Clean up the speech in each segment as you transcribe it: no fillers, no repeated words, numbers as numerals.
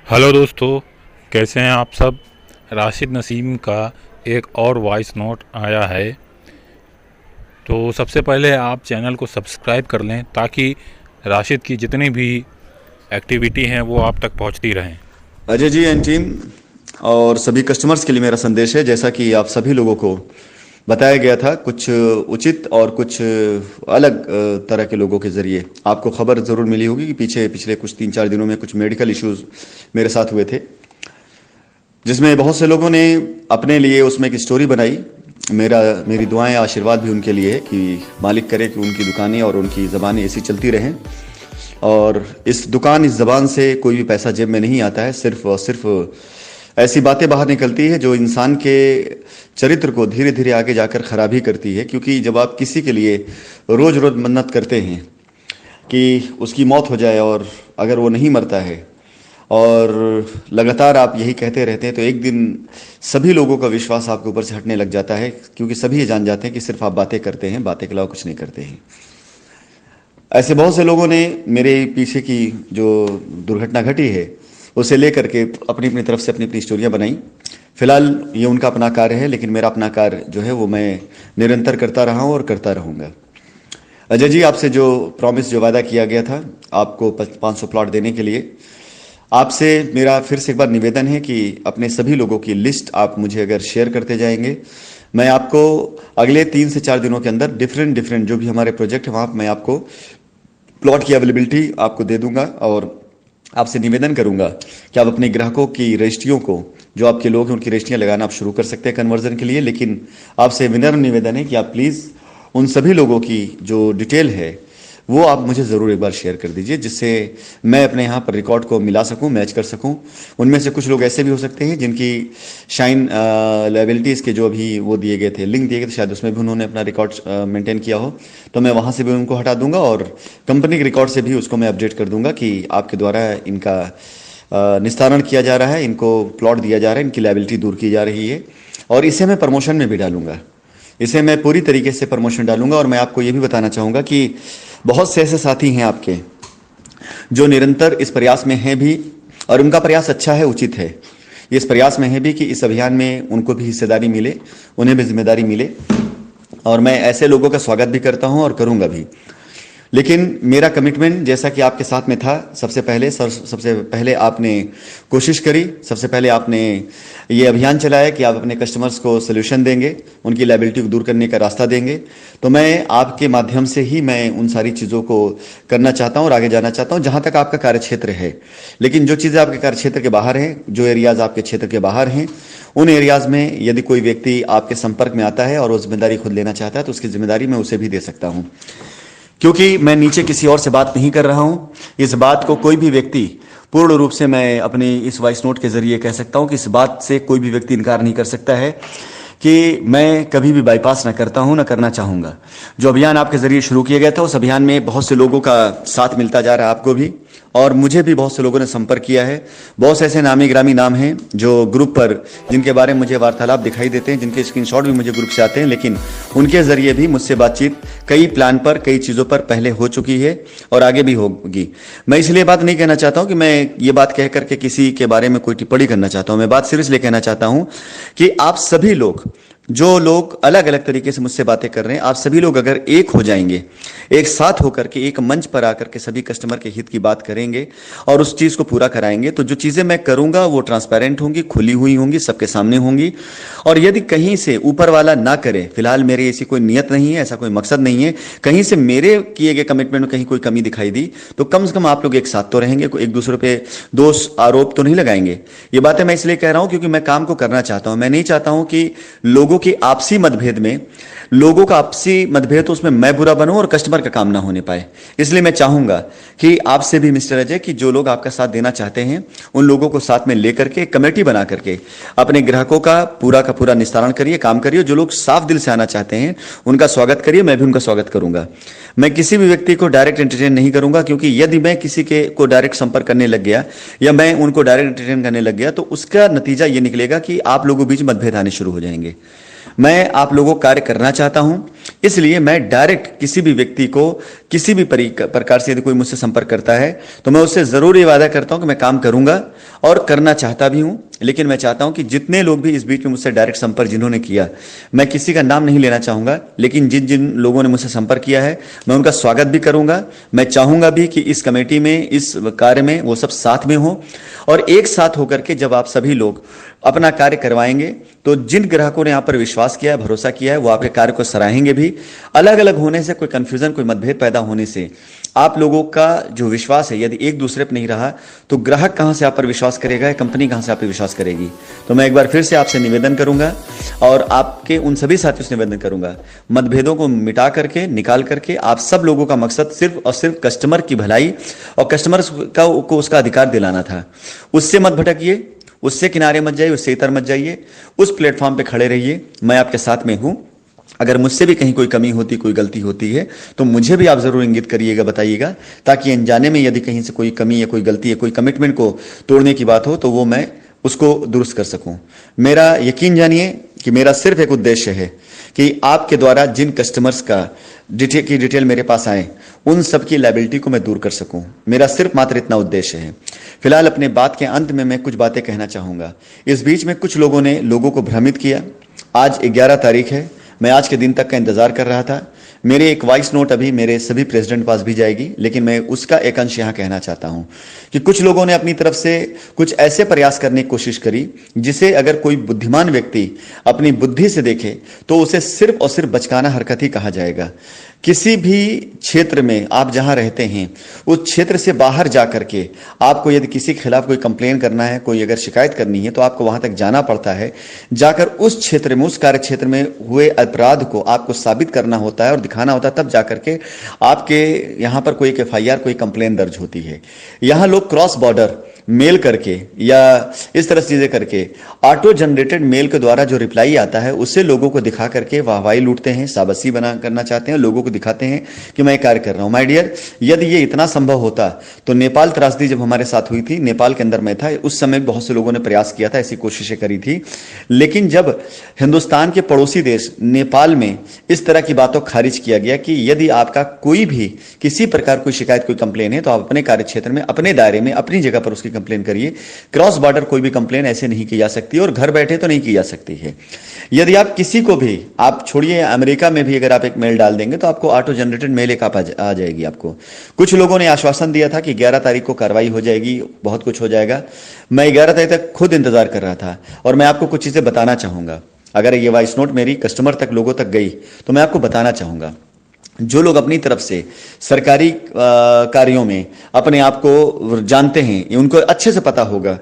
Hello दोस्तों, कैसे हैं आप सब। राशिद नसीम का एक और वॉइस नोट आया है। तो सबसे पहले आप चैनल को सब्सक्राइब कर लें ताकि राशिद की जितनी भी एक्टिविटी हैं वो आप तक पहुंचती रहें। अजय जी एंड टीम और सभी कस्टमर्स के लिए मेरा संदेश है। जैसा कि आप सभी लोगों को बताया गया था, कुछ उचित और कुछ अलग तरह के लोगों के जरिए आपको खबर ज़रूर मिली होगी कि पिछले कुछ 3-4 दिनों में कुछ मेडिकल इश्यूज मेरे साथ हुए थे, जिसमें बहुत से लोगों ने अपने लिए उसमें एक स्टोरी बनाई। मेरी दुआएं आशीर्वाद भी उनके लिए है कि मालिक करे कि उनकी दुकानें और उनकी ज़बानें ऐसी चलती रहें और इस ज़बान से कोई भी पैसा जेब में नहीं आता है। सिर्फ और सिर्फ ऐसी बातें बाहर निकलती है जो इंसान के चरित्र को धीरे धीरे आगे जाकर खराब ही करती है। क्योंकि जब आप किसी के लिए रोज रोज मन्नत करते हैं कि उसकी मौत हो जाए और अगर वो नहीं मरता है और लगातार आप यही कहते रहते हैं, तो एक दिन सभी लोगों का विश्वास आपके ऊपर से हटने लग जाता है। क्योंकि सभी ये जान जाते हैं कि सिर्फ आप बातें करते हैं, बातें के अलावा कुछ नहीं करते हैं। ऐसे बहुत से लोगों ने मेरे पीछे की जो दुर्घटना घटी है उसे लेकर के अपनी अपनी तरफ से अपनी अपनी स्टोरियां बनाई। फिलहाल ये उनका अपना कार्य है, लेकिन मेरा अपना कार्य जो है वो मैं निरंतर करता रहा हूं और करता रहूंगा। अजय जी, आपसे जो प्रॉमिस, जो वादा किया गया था आपको 500 प्लॉट देने के लिए, आपसे मेरा फिर से एक बार निवेदन है कि अपने सभी लोगों की लिस्ट आप मुझे अगर शेयर करते जाएंगे, मैं आपको अगले 3 से 4 दिनों के अंदर डिफरेंट जो भी हमारे प्रोजेक्ट है वहाँ मैं आपको प्लॉट की अवेलेबिलिटी आपको दे दूंगा। और आपसे निवेदन करूंगा कि आप अपने ग्राहकों की रजिस्ट्रियों को, जो आपके लोग हैं उनकी रजिस्ट्रियां लगाना आप शुरू कर सकते हैं कन्वर्जन के लिए। लेकिन आपसे विनम्र निवेदन है कि आप प्लीज़ उन सभी लोगों की जो डिटेल है वो आप मुझे ज़रूर एक बार शेयर कर दीजिए, जिससे मैं अपने यहाँ पर रिकॉर्ड को मिला सकूँ, मैच कर सकूँ। उनमें से कुछ लोग ऐसे भी हो सकते हैं जिनकी शाइन लायबिलिटीज़ के जो अभी वो दिए गए थे, लिंक दिए गए थे, शायद उसमें भी उन्होंने अपना रिकॉर्ड मेंटेन किया हो, तो मैं वहाँ से भी उनको हटा दूंगा और कंपनी के रिकॉर्ड से भी उसको मैं अपडेट कर दूंगा कि आपके द्वारा इनका निस्तारण किया जा रहा है, इनको प्लॉट दिया जा रहा है, इनकी लायबिलिटी दूर की जा रही है। और इसे मैं प्रमोशन में भी डालूंगा, इसे मैं पूरी तरीके से प्रमोशन डालूंगा। और मैं आपको ये भी बताना चाहूँगा कि बहुत से ऐसे साथी हैं आपके जो निरंतर इस प्रयास में हैं भी, और उनका प्रयास अच्छा है, उचित है। इस प्रयास में है भी कि इस अभियान में उनको भी हिस्सेदारी मिले, उन्हें भी जिम्मेदारी मिले, और मैं ऐसे लोगों का स्वागत भी करता हूं और करूंगा भी। लेकिन मेरा कमिटमेंट जैसा कि आपके साथ में था, सबसे पहले आपने कोशिश करी, सबसे पहले आपने ये अभियान चलाया कि आप अपने कस्टमर्स को सोल्यूशन देंगे, उनकी लायबिलिटी को दूर करने का रास्ता देंगे। तो मैं आपके माध्यम से ही मैं उन सारी चीज़ों को करना चाहता हूँ और आगे जाना चाहता हूँ जहाँ तक आपका कार्यक्षेत्र है। लेकिन जो चीज़ें आपके कार्यक्षेत्र के बाहर हैं, जो एरियाज़ आपके क्षेत्र के बाहर हैं, उन एरियाज़ में यदि कोई व्यक्ति आपके संपर्क में आता है और वो जिम्मेदारी खुद लेना चाहता है तो उसकी जिम्मेदारी मैं उसे भी दे सकता हूँ। क्योंकि मैं नीचे किसी और से बात नहीं कर रहा हूं। इस बात को कोई भी व्यक्ति पूर्ण रूप से, मैं अपने इस वॉइस नोट के जरिए कह सकता हूं कि इस बात से कोई भी व्यक्ति इनकार नहीं कर सकता है कि मैं कभी भी बाईपास ना करता हूं, ना करना चाहूंगा। जो अभियान आपके जरिए शुरू किया गया था, उस अभियान में बहुत से लोगों का साथ मिलता जा रहा है, आपको भी और मुझे भी बहुत से लोगों ने संपर्क किया है। बहुत से ऐसे नामी ग्रामी नाम हैं जो ग्रुप पर, जिनके बारे में मुझे वार्तालाप दिखाई देते हैं, जिनके स्क्रीनशॉट भी मुझे ग्रुप से आते हैं, लेकिन उनके जरिए भी मुझसे बातचीत कई प्लान पर, कई चीज़ों पर पहले हो चुकी है और आगे भी होगी। मैं इसलिए बात नहीं कहना चाहता हूं कि मैं ये बात कह करके किसी के बारे में कोई टिप्पणी करना चाहता हूं। मैं बात सिर्फ इसलिए कहना चाहता हूं कि आप सभी लोग, जो लोग अलग अलग तरीके से मुझसे बातें कर रहे हैं, आप सभी लोग अगर एक हो जाएंगे, एक साथ होकर के एक मंच पर आकर के सभी कस्टमर के हित की बात करेंगे और उस चीज़ को पूरा कराएंगे, तो जो चीज़ें मैं करूंगा वो ट्रांसपेरेंट होंगी, खुली हुई होंगी, सबके सामने होंगी। और यदि कहीं से ऊपर वाला ना करे, फिलहाल मेरी ऐसी कोई नियत नहीं है, ऐसा कोई मकसद नहीं है, कहीं से मेरे किए गए कमिटमेंट में कहीं कोई कमी दिखाई दी, तो कम से कम आप लोग एक साथ तो रहेंगे, एक दूसरे पे दोष आरोप तो नहीं लगाएंगे। ये बातें मैं इसलिए कह रहा हूं क्योंकि मैं काम को करना चाहता हूं। मैं नहीं चाहता हूं कि लोगों की आपसी मतभेद में, लोगों का आपसी मतभेद तो उसमें मैं बुरा बनूं और कस्टमर का काम ना होने पाए। इसलिए मैं चाहूंगा कि आपसे भी मिस्टर अजय, कि जो लोग आपका साथ देना चाहते हैं उन लोगों को साथ में लेकर के कमेटी बना करके अपने ग्राहकों का पूरा निस्तारण करिए, काम करिए। जो लोग साफ दिल से आना चाहते हैं उनका स्वागत करिए, मैं भी उनका स्वागत करूंगा। मैं किसी भी व्यक्ति को डायरेक्ट एंटरटेन नहीं करूंगा, क्योंकि यदि मैं किसी के को डायरेक्ट संपर्क करने लग गया या मैं उनको डायरेक्ट एंटरटेन करने लग गया, तो उसका नतीजा ये निकलेगा कि आप लोगों के बीच मतभेद आने शुरू हो जाएंगे। मैं आप लोगों को कार्य करना चाहता हूं, इसलिए मैं डायरेक्ट किसी भी व्यक्ति को किसी भी प्रकार से यदि कोई मुझसे संपर्क करता है तो मैं उससे जरूर ये वादा करता हूं कि मैं काम करूंगा और करना चाहता भी हूं। लेकिन मैं चाहता हूं कि जितने लोग भी इस बीच में मुझसे डायरेक्ट संपर्क जिन्होंने किया, मैं किसी का नाम नहीं लेना चाहूंगा, लेकिन जिन जिन लोगों ने मुझसे संपर्क किया है मैं उनका स्वागत भी करूंगा। मैं चाहूंगा भी कि इस कमेटी में, इस कार्य में वो सब साथ में हो और एक साथ होकर के जब आप सभी लोग अपना कार्य करवाएंगे तो जिन ग्राहकों ने आप पर विश्वास किया है, भरोसा किया है, वो आपके कार्य को सराहेंगे भी। अलग अलग होने से, कोई कंफ्यूजन, कोई मतभेद पैदा होने से आप लोगों का जो विश्वास है यदि एक दूसरे पर नहीं रहा तो ग्राहक कहां से आप पर विश्वास करेगा, कंपनी कहां से आप पर विश्वास करेगी। तो मैं एक बार फिर से आपसे निवेदन करूंगा और आपके उन सभी साथियों से निवेदन करूंगा, मतभेदों को मिटा करके, निकाल करके आप सब लोगों का मकसद सिर्फ और सिर्फ कस्टमर की भलाई और कस्टमर को उसका अधिकार दिलाना था। उससे मत भटकिए, उससे किनारे मत जाइए, उससे इतर मत जाइए, उस प्लेटफॉर्म पे खड़े रहिए। मैं आपके साथ में हूं। अगर मुझसे भी कहीं कोई कमी होती, कोई गलती होती है तो मुझे भी आप जरूर इंगित करिएगा, बताइएगा, ताकि अनजाने में यदि कहीं से कोई कमी या कोई गलती या कोई कमिटमेंट को तोड़ने की बात हो तो वो मैं उसको दुरुस्त कर सकूं। मेरा यकीन जानिए कि मेरा सिर्फ एक उद्देश्य है कि आपके द्वारा जिन कस्टमर्स का डिटेल मेरे पास आए उन सब की लायबिलिटी को मैं दूर कर सकूं। मेरा सिर्फ मात्र इतना उद्देश्य है। फिलहाल अपने बात के अंत में मैं कुछ बातें कहना चाहूंगा। इस बीच में कुछ लोगों ने लोगों को भ्रमित किया। आज 11 तारीख है, मैं आज के दिन तक का इंतजार कर रहा था। मेरे एक वॉइस नोट अभी मेरे सभी प्रेसिडेंट पास भी जाएगी, लेकिन मैं उसका एक अंश यहां कहना चाहता हूं कि कुछ लोगों ने अपनी तरफ से कुछ ऐसे प्रयास करने की कोशिश करी जिसे अगर कोई बुद्धिमान व्यक्ति अपनी बुद्धि से देखे तो उसे सिर्फ और सिर्फ बचकाना हरकत ही कहा जाएगा। किसी भी क्षेत्र में आप जहां रहते हैं उस क्षेत्र से बाहर जाकर के आपको यदि किसी के खिलाफ कोई कंप्लेन करना है, कोई अगर शिकायत करनी है तो आपको वहां तक जाना पड़ता है। जाकर उस क्षेत्र में, उस कार्य क्षेत्र में हुए अपराध को आपको साबित करना होता है और दिखाना होता है, तब जाकर के आपके यहां पर कोई FIR, कोई कंप्लेन दर्ज होती है। यहां लोग क्रॉस बॉर्डर मेल करके या इस तरह चीजें करके ऑटो जनरेटेड मेल के द्वारा जो रिप्लाई आता है उससे लोगों को दिखा करके वाहवाही लूटते हैं, शाबाशी बना करना चाहते हैं, लोगों को दिखाते हैं कि मैं कार्य कर रहा हूं। माय डियर, यदि ये इतना संभव होता तो नेपाल त्रासदी जब हमारे साथ हुई थी, नेपाल के अंदर मैं था, उस समय बहुत से लोगों ने प्रयास किया था, ऐसी कोशिशें करी थी। लेकिन जब हिंदुस्तान के पड़ोसी देश नेपाल में इस तरह की बातों खारिज किया गया कि यदि आपका कोई भी किसी प्रकार कोई शिकायत, कोई कंप्लेन है तो आप अपने कार्य क्षेत्र में, अपने दायरे में, अपनी जगह पर उसकी कंप्लेन करिए। क्रॉस बॉर्डर कोई भी कंप्लेन ऐसे नहीं की जा सकती और घर बैठे तो नहीं की जा सकती है। यदि आप किसी को भी, आप छोड़िए अमेरिका में भी अगर आप एक मेल डाल देंगे तो आपको ऑटो जनरेटेड मेल एक आ जाएगी आपको। कुछ लोगों ने आश्वासन दिया था कि 11 तारीख को कार्रवाई हो जाएगी, बहुत कुछ हो जाएगा। मैं 11 तारीख तक खुद इंतजार कर रहा था और मैं आपको कुछ चीजें बताना चाहूंगा। अगर ये वॉइस नोट मेरी कस्टमर तक, लोगों तक गई तो मैं आपको बताना चाहूंगा। जो लोग अपनी तरफ से सरकारी कार्यों में अपने आप को जानते हैं, उनको अच्छे से पता होगा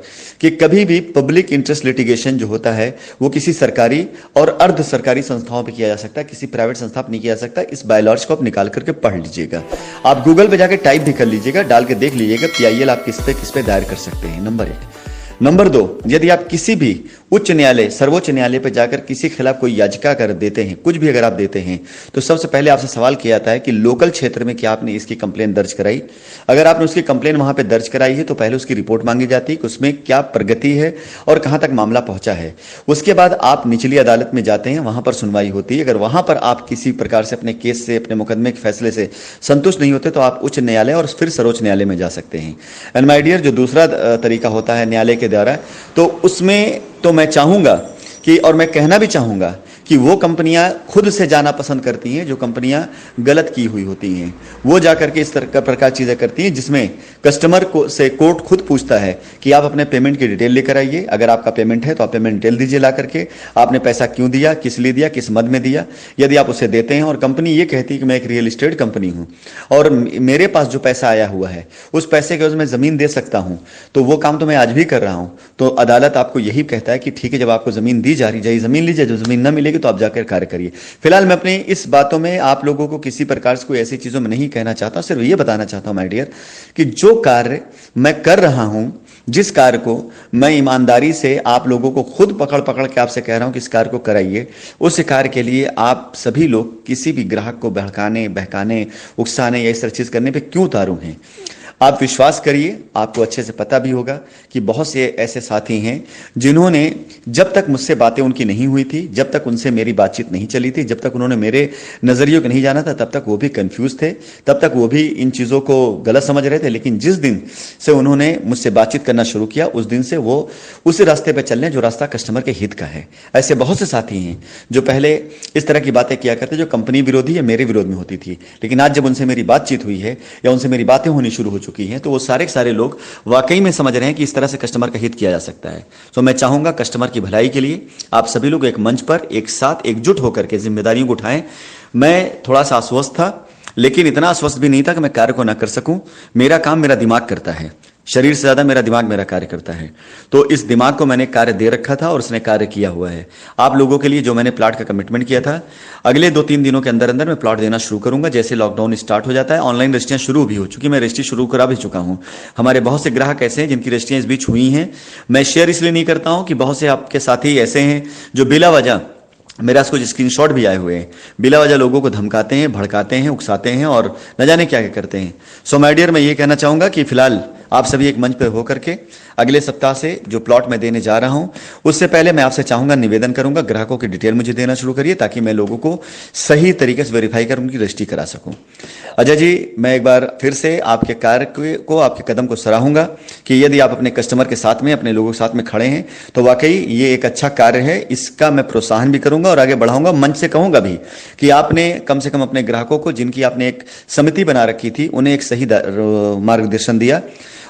कि कभी भी पब्लिक इंटरेस्ट लिटिगेशन जो होता है वो किसी सरकारी और अर्ध सरकारी संस्थाओं पे किया जा सकता है, किसी प्राइवेट संस्था पे नहीं किया जा सकता। इस बायलॉज को आप निकाल करके पढ़ लीजिएगा, आप गूगल पे जाके टाइप भी कर लीजिएगा, डाल के देख लीजिएगा PIL आप किस पे दायर कर सकते हैं। नंबर 1। नंबर 2, यदि आप किसी भी उच्च न्यायालय, सर्वोच्च न्यायालय पर जाकर किसी के खिलाफ कोई याचिका कर देते हैं, कुछ भी अगर आप देते हैं तो सबसे पहले आपसे सवाल किया जाता है कि लोकल क्षेत्र में क्या आपने इसकी कंप्लेन दर्ज कराई। अगर आपने उसकी कंप्लेन वहां पे दर्ज कराई है तो पहले उसकी रिपोर्ट मांगी जाती है कि उसमें क्या प्रगति है और कहां तक मामला पहुंचा है। उसके बाद आप निचली अदालत में जाते हैं, वहां पर सुनवाई होती है। अगर वहां पर आप किसी प्रकार से अपने केस से, अपने मुकदमे के फैसले से संतुष्ट नहीं होते तो आप उच्च न्यायालय और फिर सर्वोच्च न्यायालय में जा सकते हैं। एंड माय डियर, जो दूसरा तरीका होता है न्यायालय के द्वारा, तो उसमें तो मैं चाहूंगा कि, और मैं कहना भी चाहूंगा कि वो कंपनियां खुद से जाना पसंद करती हैं जो कंपनियां गलत की हुई होती हैं। वो जाकर के इस तरह प्रकार चीजें करती हैं जिसमें कस्टमर को से कोर्ट खुद पूछता है कि आप अपने पेमेंट की डिटेल लेकर आइए। अगर आपका पेमेंट है तो आप पेमेंट डिटेल दीजिए ला करके, आपने पैसा क्यों दिया, किस लिए दिया, किस मद में दिया। यदि आप उसे देते हैं और कंपनी ये कहती है कि मैं एक रियल एस्टेट कंपनी हूं और मेरे पास जो पैसा आया हुआ है उस पैसे के मैं जमीन दे सकता हूं, तो वो काम तो मैं आज भी कर रहा हूं, तो अदालत आपको यही कहता है कि ठीक है, जब आपको जमीन दी जा रही जाइए जमीन लीजिए, जो जमीन न मिलेगी तो आप जाकर कार्य करिए। फिलहाल मैं अपनी इस बातों में आप लोगों को किसी प्रकार से कोई ऐसी चीजों में नहीं कहना चाहता, सिर्फ ये बताना चाहता हूं माय डियर कि जो कार्य मैं कर रहा हूं, जिस कार्य को मैं ईमानदारी से आप लोगों को खुद पकड़ पकड़ के आपसे कह रहा हूं कि इस कार्य को कराइए, उस कार्य के लिए आप सभी लोग किसी भी ग्राहक को बहकाने, उकसाने या इस तरह चीज करने पे क्यों उतारू हैं। आप विश्वास करिए, आपको अच्छे से पता भी होगा कि बहुत से ऐसे साथी हैं जिन्होंने जब तक मुझसे बातें उनकी नहीं हुई थी, जब तक उनसे मेरी बातचीत नहीं चली थी, जब तक उन्होंने मेरे नजरियों को नहीं जाना था, तब तक वो भी कंफ्यूज थे, तब तक वो भी इन चीजों को गलत समझ रहे थे। लेकिन जिस दिन से उन्होंने मुझसे बातचीत करना शुरू किया, उस दिन से वो उस रास्ते पर चल रहे हैं जो रास्ता कस्टमर के हित का है। ऐसे बहुत से साथी हैं जो पहले इस तरह की बातें किया करते जो कंपनी विरोधी या मेरे विरोध में होती थी, लेकिन आज जब उनसे मेरी बातचीत हुई है या उनसे मेरी बातें होनी शुरू हो चुकी हैं, तो वो सारे के सारे लोग वाकई में समझ रहे हैं कि इस तरह से कस्टमर का हित किया जा सकता है। तो मैं चाहूंगा कस्टमर की भलाई के लिए आप सभी लोग एक मंच पर एक साथ एकजुट होकर के जिम्मेदारियों को उठाएं। मैं थोड़ा सा अस्वस्थ था, लेकिन इतना अस्वस्थ भी नहीं था कि मैं कार्य को ना कर सकूं। मेरा काम मेरा दिमाग करता है, शरीर से ज्यादा मेरा दिमाग मेरा कार्य करता है। तो इस दिमाग को मैंने कार्य दे रखा था और उसने कार्य किया हुआ है। आप लोगों के लिए जो मैंने प्लॉट का कमिटमेंट किया था, अगले 2-3 दिनों के अंदर अंदर मैं प्लॉट देना शुरू करूंगा। जैसे लॉकडाउन स्टार्ट हो जाता है, ऑनलाइन रजिस्ट्रियां शुरू भी हो चुकी, मैं रजिस्ट्री शुरू करा भी चुका हूं। हमारे बहुत से ग्राहक ऐसे हैं जिनकी रजिस्ट्रियां इस बीच हुई हैं। मैं शेयर इसलिए नहीं करता हूं कि बहुत से आपके साथी ऐसे हैं जो बिला वजह, मेरे पास कुछ स्क्रीनशॉट भी आए हुए हैं, बिला वजह लोगों को धमकाते हैं, भड़काते हैं, उकसाते हैं और न जाने क्या क्या करते हैं। सो माय डियर, मैं ये कहना चाहूंगा कि फिलहाल आप सभी एक मंच पर होकर के अगले सप्ताह से जो प्लॉट मैं देने जा रहा हूं, उससे पहले मैं आपसे चाहूंगा, निवेदन करूंगा, ग्राहकों की डिटेल मुझे देना शुरू करिए ताकि मैं लोगों को सही तरीके से वेरीफाई कर उनकी रजिस्ट्री करा सकूं। अजय जी, मैं एक बार फिर से आपके कार्य को, आपके कदम को सराहूंगा कि यदि आप अपने कस्टमर के साथ में, अपने लोगों के साथ में खड़े हैं तो वाकई ये एक अच्छा कार्य है। इसका मैं प्रोत्साहन भी करूंगा और आगे बढ़ाऊंगा। मंच से कहूंगा भी कि आपने कम से कम अपने ग्राहकों को, जिनकी आपने एक समिति बना रखी थी, उन्हें एक सही मार्गदर्शन दिया।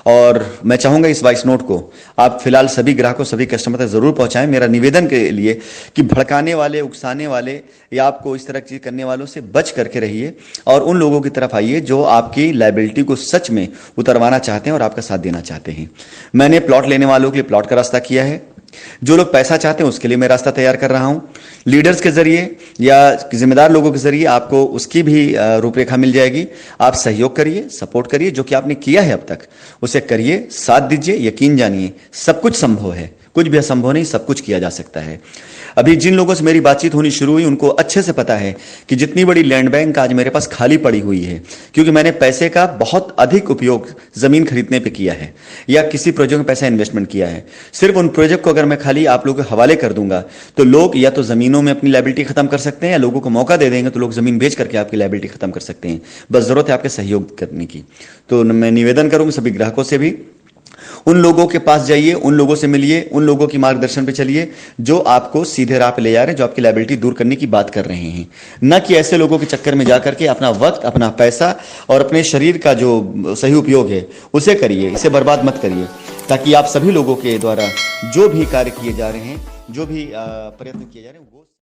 और मैं चाहूंगा इस वॉइस नोट को आप फिलहाल सभी ग्राहकों, सभी कस्टमर तक जरूर पहुंचाएं। मेरा निवेदन के लिए कि भड़काने वाले, उकसाने वाले या आपको इस तरह की चीज करने वालों से बच करके रहिए और उन लोगों की तरफ आइए जो आपकी लायबिलिटी को सच में उतरवाना चाहते हैं और आपका साथ देना चाहते हैं। मैंने प्लॉट लेने वालों के लिए प्लॉट का रास्ता किया है, जो लोग पैसा चाहते हैं उसके लिए मैं रास्ता तैयार कर रहा हूं। लीडर्स के जरिए या जिम्मेदार लोगों के जरिए आपको उसकी भी रूपरेखा मिल जाएगी। आप सहयोग करिए, सपोर्ट करिए, जो कि आपने किया है अब तक उसे करिए, साथ दीजिए। यकीन जानिए सब कुछ संभव है, कुछ भी असंभव नहीं, सब कुछ किया जा सकता है। अभी जिन लोगों से मेरी बातचीत होनी शुरू हुई उनको अच्छे से पता है कि जितनी बड़ी लैंड बैंक आज मेरे पास खाली पड़ी हुई है, क्योंकि मैंने पैसे का बहुत अधिक उपयोग जमीन खरीदने पे किया है या किसी प्रोजेक्ट में पैसा इन्वेस्टमेंट किया है। सिर्फ उन प्रोजेक्ट को अगर मैं खाली आप लोगों के हवाले कर दूंगा तो लोग या तो जमीनों में अपनी लायबिलिटी खत्म कर सकते हैं या लोगों को मौका दे देंगे तो लोग जमीन बेच करके आपकी लायबिलिटी खत्म कर सकते हैं। बस जरूरत है आपके सहयोग करने की। तो मैं निवेदन करूंगा सभी ग्राहकों से भी, उन लोगों के पास जाइए, उन लोगों से मिलिए, उन लोगों की मार्गदर्शन पे चलिए जो आपको सीधे राह पे ले जा रहे हैं, जो आपकी लायबिलिटी दूर करने की बात कर रहे हैं। न कि ऐसे लोगों के चक्कर में जाकर के अपना वक्त, अपना पैसा और अपने शरीर का जो सही उपयोग है उसे करिए, इसे बर्बाद मत करिए, ताकि आप सभी लोगों के द्वारा जो भी कार्य किए जा रहे हैं, जो भी प्रयत्न किए जा रहे हैं वो